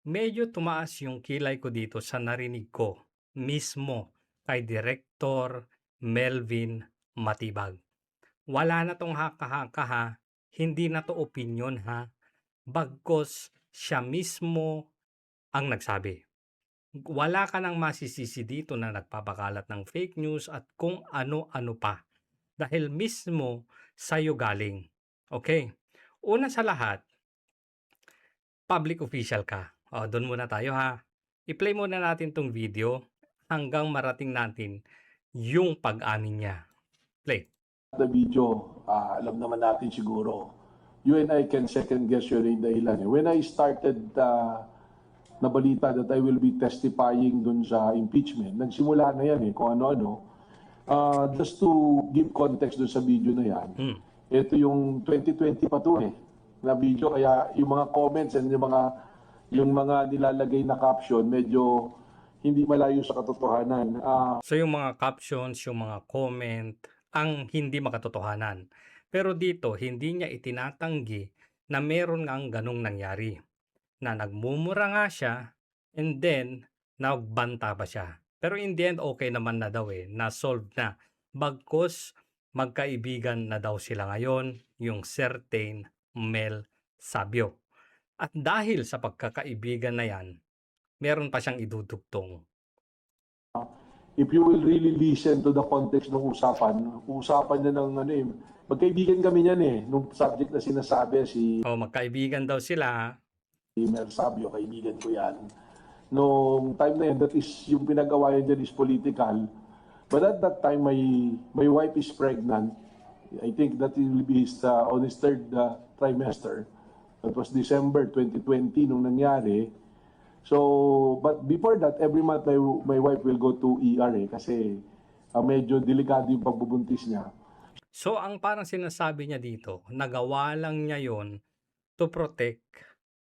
Medyo tumaas yung kilay ko dito sa narinig ko mismo kay Direktor Melvin Matibag. Wala na 'tong haka-haka ha, hindi na 'to opinyon ha, bagkus siya mismo ang nagsabi. Wala ka ng masisisi dito na nagpapakalat ng fake news at kung ano-ano pa, dahil mismo sa'yo galing, okay. Una sa lahat, public official ka. Dun muna tayo ha. I-play muna natin 'tong video hanggang marating natin yung pag-amin niya. Play. The video, alam naman natin siguro, you and I can second guess yun yung dahilan. When I started na balita that I will be testifying dun sa impeachment, nagsimula na yan kung ano-ano. Just to give context dun sa video na yan, ito yung 2020 pa to na video, kaya yung mga comments and yung mga nilalagay na caption, medyo hindi malayo sa katotohanan. So yung mga captions, yung mga comment, ang hindi makatotohanan. Pero dito, hindi niya itinatanggi na meron ngang ganong nangyari. Na nagmumura nga siya and then nagbanta pa siya. Pero in the end, okay naman na daw na-solve na. Bagkus magkaibigan na daw sila ngayon, yung certain Mel Sabio. At dahil sa pagkakaibigan na yan, meron pa siyang idudugtong. If you will really listen to the context ng usapan niya ng magkaibigan kami niyan nung subject na sinasabi Magkaibigan daw sila. Si Mel Sabio, kaibigan ko yan. Nung time na yun, that is, yung pinagawa niya dyan is political. But at that time, my wife is pregnant. I think that will be on his third trimester. That was December 2020 nung nangyari. So, but before that, every month my wife will go to ER kasi medyo delikado yung pagbubuntis niya. So, ang parang sinasabi niya dito, nagawa lang niya yon to protect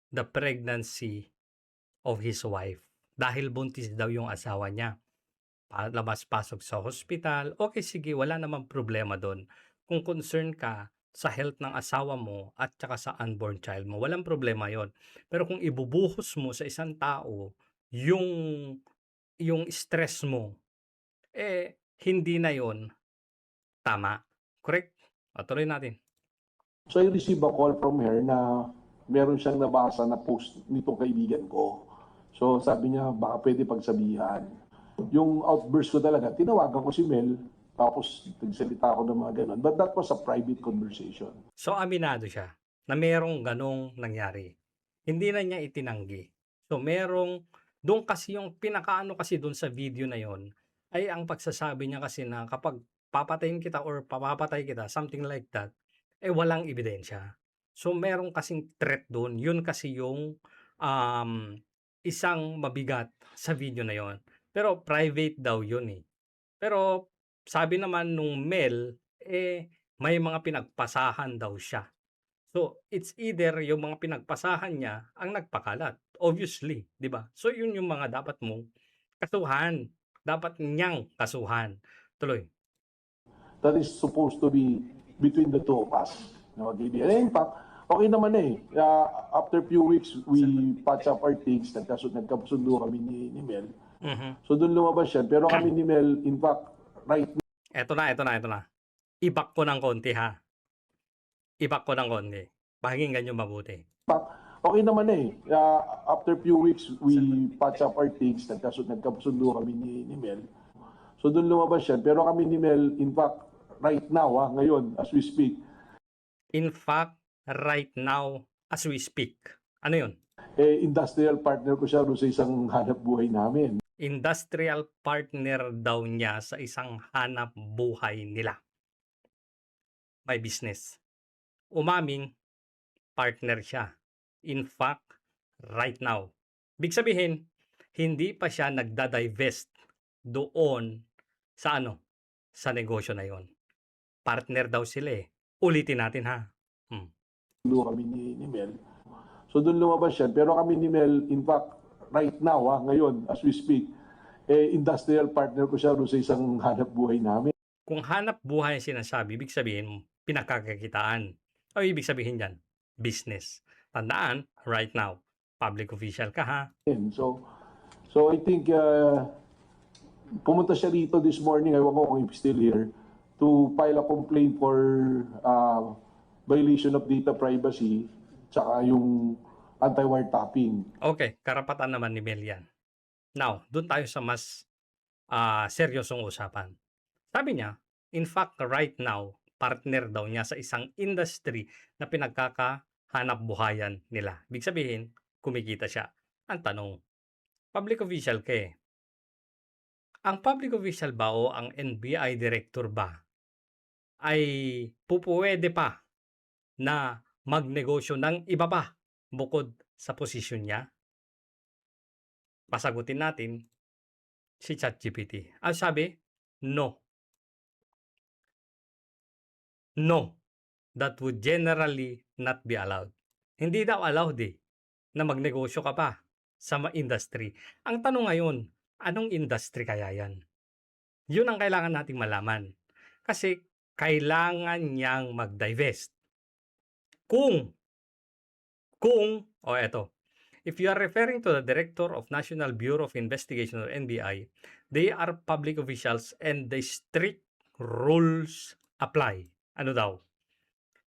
the pregnancy of his wife. Dahil buntis daw yung asawa niya. Labas-pasok sa hospital, okay sige, wala namang problema doon. Kung concern ka sa health ng asawa mo at saka sa unborn child mo, walang problema yon. Pero kung ibubuhos mo sa isang tao yung stress mo, hindi na yon tama. Correct? Tuloy natin. So I received a call from her na meron siyang nabasa na post nitong kaibigan ko. So sabi niya, baka pwede pagsabihan. Yung outburst ko talaga, tinawagan ko si Mel, tapos nagsalita ako ng mga ganon. But that was a private conversation. So aminado siya na merong ganong nangyari. Hindi na niya itinanggi. So doon kasi yung pinakaano kasi doon sa video na yon ay ang pagsasabi niya kasi na kapag papatayin kita or papapatay kita, something like that, walang ebidensya. So meron kasing threat doon. Yun kasi yung isang mabigat sa video na yon. Pero private daw yun Pero sabi naman nung Mel, may mga pinagpasahan daw siya. So, it's either yung mga pinagpasahan niya ang nagpakalat. Obviously, di ba? So, yun yung mga dapat mong kasuhan. Dapat niyang kasuhan. Tuloy. That is supposed to be between the two of us. In fact, okay naman after few weeks, we patch up our things. Nagkasundo kami ni Mel. So doon lumabas yan. Pero kami ni Mel, in fact, right now. Ito na. Ibak ko ng konti ha. Ibak ko ng konti. Pakinggan nyo mabuti. In fact, okay naman after few weeks, we patch up our things. Nagkasundo kami ni Mel. So doon lumabas yan. Pero kami ni Mel, in fact, right now, ngayon, as we speak. In fact, right now, as we speak. Ano yun? Industrial partner ko siya sa isang hanap buhay namin. Industrial partner daw niya sa isang hanap buhay nila. May business. Umaming partner siya. In fact, right now. Big sabihin, hindi pa siya nagda-divest doon sa sa negosyo na yon. Partner daw sila Ulitin natin ha. Kami ni Mel. So doon lumabas yan. Pero kami ni Mel, in fact, right now, ngayon, as we speak, industrial partner ko siya sa isang hanap buhay namin. Kung hanap buhay sinasabi, ibig sabihin, pinakakakitaan. O ibig sabihin yan, business. Tandaan, right now. Public official ka, ha? So I think pumunta siya dito this morning, ewan ko kung he's still here, to file a complaint for violation of data privacy tsaka yung anti-wiretapping. Okay, karapatan naman ni Mel yan. Now, doon tayo sa mas seryosong usapan. Sabi niya, in fact, right now, partner daw niya sa isang industry na pinagkakahanap buhayan nila. Ibig sabihin, kumikita siya. Ang tanong, public official ka eh. Ang public official ba o ang NBI director ba ay pupuwede pa na magnegosyo ng iba pa bukod sa posisyon niya? Pasagutin natin si ChatGPT. Ang sabi, no. No, that would generally not be allowed. Hindi daw allowed na magnegosyo ka pa sa industry. Ang tanong ngayon, anong industry kaya yan? Yun ang kailangan nating malaman. Kasi kailangan niyang mag-divest. If you are referring to the Director of National Bureau of Investigation or NBI, they are public officials and the strict rules apply. Ano daw?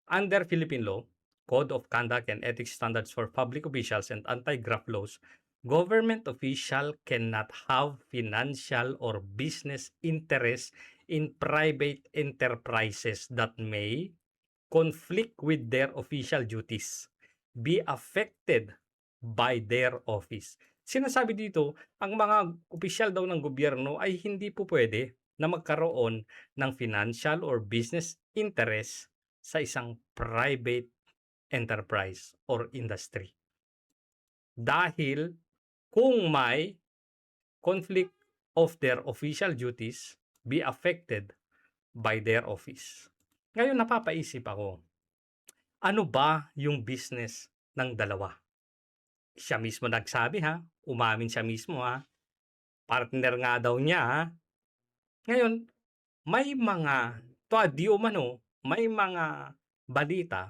Under Philippine law, Code of Conduct and Ethics Standards for Public Officials and Anti-Graft laws, government official cannot have financial or business interest in private enterprises that may conflict with their official duties, be affected by their office. Sinasabi dito, ang mga opisyal daw ng gobyerno ay hindi po pwede na magkaroon ng financial or business interest sa isang private enterprise or industry. Dahil kung may conflict of their official duties, be affected by their office. Ngayon napapaisip ako, ano ba yung business ng dalawa? Siya mismo nagsabi ha, umamin siya mismo ha, partner nga daw niya ha. Ngayon, may mga, di umano, may mga balita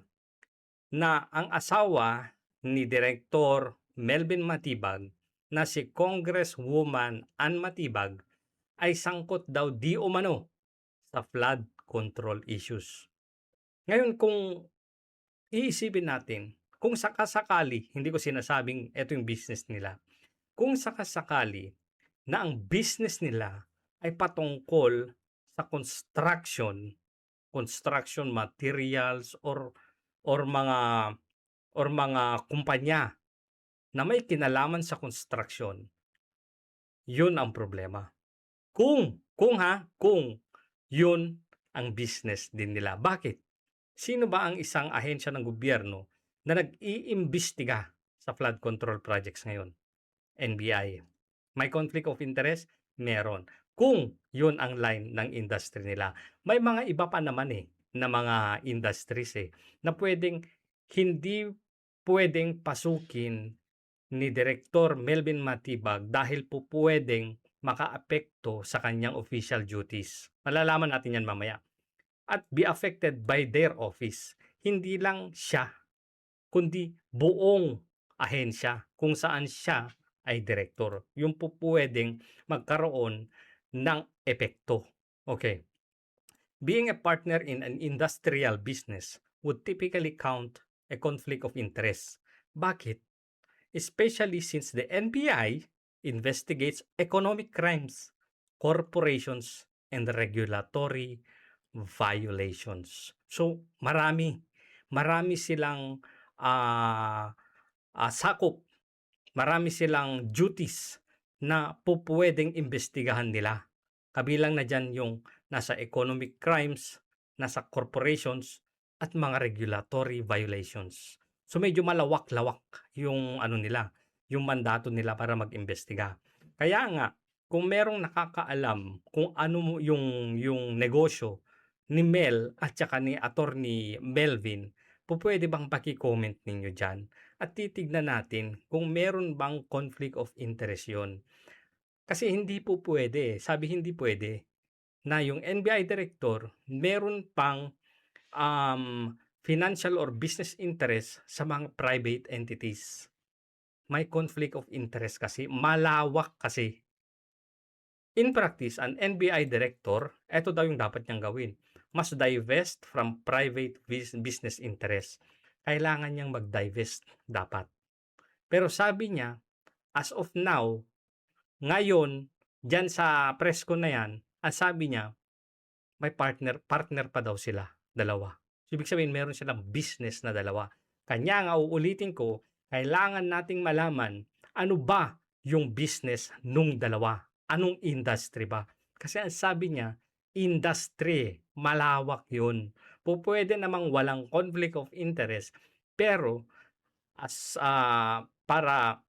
na ang asawa ni Direktor Melvin Matibag na si Congresswoman Ann Matibag ay sangkot daw di umano sa flood control issues. Ngayon kung iisipin natin, kung sakasakali, hindi ko sinasabing ito yung business nila, kung sakasakali na ang business nila ay patungkol sa construction materials or mga kumpanya na may kinalaman sa construction, yun ang problema. Kung yun ang business din nila. Bakit? Sino ba ang isang ahensya ng gobyerno na nag-iimbestiga sa flood control projects ngayon? NBI. May conflict of interest? Meron. Kung yun ang line ng industry nila. May mga iba pa naman na mga industries na hindi pwedeng pasukin ni Direktor Melvin Matibag dahil po pwedeng makaapekto sa kanyang official duties. Malalaman natin yan mamaya. At be affected by their office. Hindi lang siya, kundi buong ahensya kung saan siya ay direktor. Yung po pwedeng magkaroon ng epekto. Okay. Being a partner in an industrial business would typically count a conflict of interest. Bakit? Especially since the NBI investigates economic crimes, corporations, and regulatory violations. So, marami silang sakop, marami silang duties na pupwedeng imbestigahan nila. Kabilang na dyan yung nasa economic crimes, nasa corporations, at mga regulatory violations. So medyo malawak-lawak yung yung mandato nila para mag-imbestiga. Kaya nga, kung merong nakakaalam kung ano yung negosyo ni Mel at saka ni Attorney Melvin, pwede bang paki-comment ninyo dyan? At titignan natin kung meron bang conflict of interest yun. Kasi hindi po pwede, sabi hindi pwede, na yung NBI director meron pang financial or business interest sa mga private entities. may conflict of interest kasi, malawak kasi. In practice, an NBI director, eto daw yung dapat niyang gawin, must divest from private business interest. Kailangan niyang mag-divest dapat. Pero sabi niya, as of now, ngayon, diyan sa press con na yan, ang sabi niya, may partner pa daw sila, dalawa. Ibig sabihin, meron silang business na dalawa. Kanya nga, uulitin ko, kailangan nating malaman, ano ba yung business nung dalawa? Anong industry ba? Kasi ang sabi niya, industry, malawak yun. Pwede namang walang conflict of interest, pero para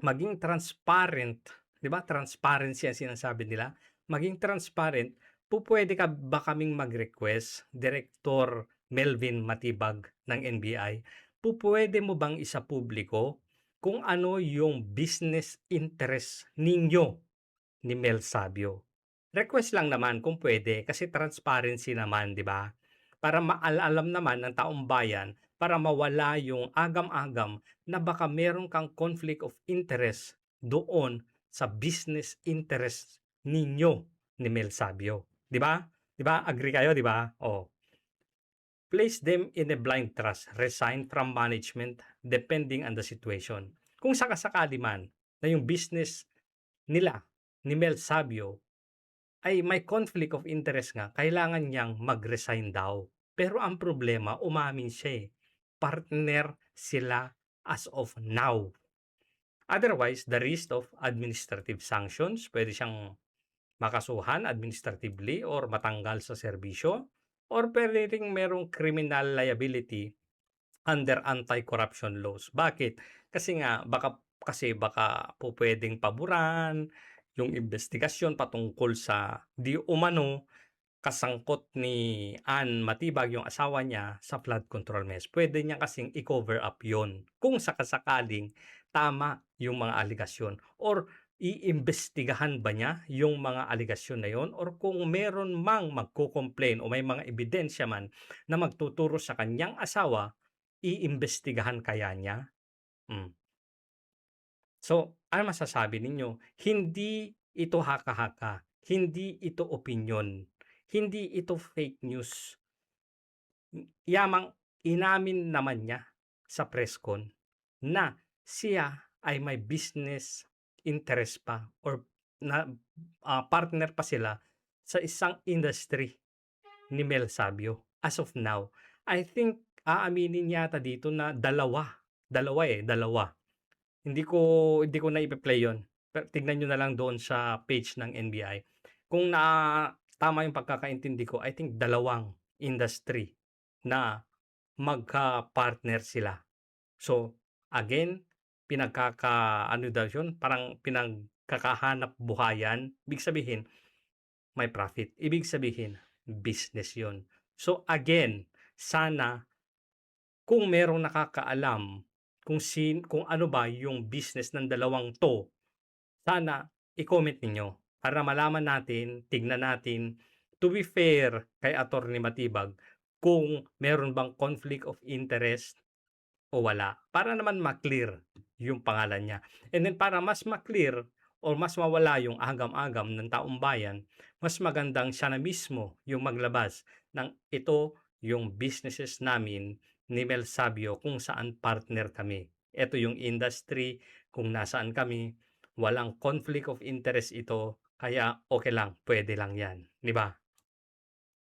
maging transparent, 'di ba? Transparency ang sinasabi nila. Maging transparent, pupuwede ka ba kaming mag-request, Director Melvin Matibag ng NBI, pupuwede mo bang isapubliko kung ano yung business interest ninyo ni Mel Sabio? Request lang naman kung pwede kasi transparency naman, 'di ba? Para alam naman ng taong bayan, para mawala yung agam-agam na baka meron kang conflict of interest doon sa business interest ninyo ni Mel Sabio, 'di ba? 'Di ba? Agree kayo, 'di ba? Oh. Place them in a blind trust, resign from management depending on the situation. Kung sakasakali man na yung business nila ni Mel Sabio ay may conflict of interest nga, kailangan niyang mag-resign daw. Pero ang problema, umamin siya eh. Partner sila as of now. Otherwise, the risk of administrative sanctions, pwede siyang makasuhan administratively or matanggal sa serbisyo, or pwede ring merong criminal liability under anti-corruption laws. Bakit? Kasi baka po pwedeng paburan yung investigasyon patungkol sa di umano kasangkot ni Ann Matibag, yung asawa niya, sa flood control mess. Pwede niya kasing i-cover up yon kung sakasakaling tama yung mga aligasyon, or iimbestigahan ba niya yung mga aligasyon na yon, or kung meron mang magko-complain o may mga ebidensya man na magtuturo sa kanyang asawa, iimbestigahan kaya niya? So, ano masasabi ninyo? Hindi ito haka-haka, hindi ito opinyon, hindi ito fake news. Yamang inamin naman niya sa press con na siya ay may business interest pa, or na partner pa sila sa isang industry ni Mel Sabio as of now. I think aaminin yata dito na dalawa. Dalawa. Hindi ko na ipe-play 'yon. Pero tignan niyo na lang doon sa page ng NBI. Kung tama yung pagkakaintindi ko, I think dalawang industry na magka-partner sila. So, again, ano daw yun, parang pinagkakahanap buhayan. Ibig sabihin, may profit. Ibig sabihin, business yon. So, again, sana kung merong nakakaalam kung ano ba yung business ng dalawang 'to, sana i-comment ninyo para malaman natin, tignan natin, to be fair kay Attorney Matibag, kung meron bang conflict of interest o wala. Para naman ma-clear yung pangalan niya. And then para mas ma-clear or mas mawala yung agam-agam ng taong bayan, mas magandang siya na mismo yung maglabas ng ito yung businesses namin ni Mel Sabio kung saan partner kami. Ito yung industry kung nasaan kami. Walang conflict of interest ito, kaya okay lang, pwede lang yan. Di ba?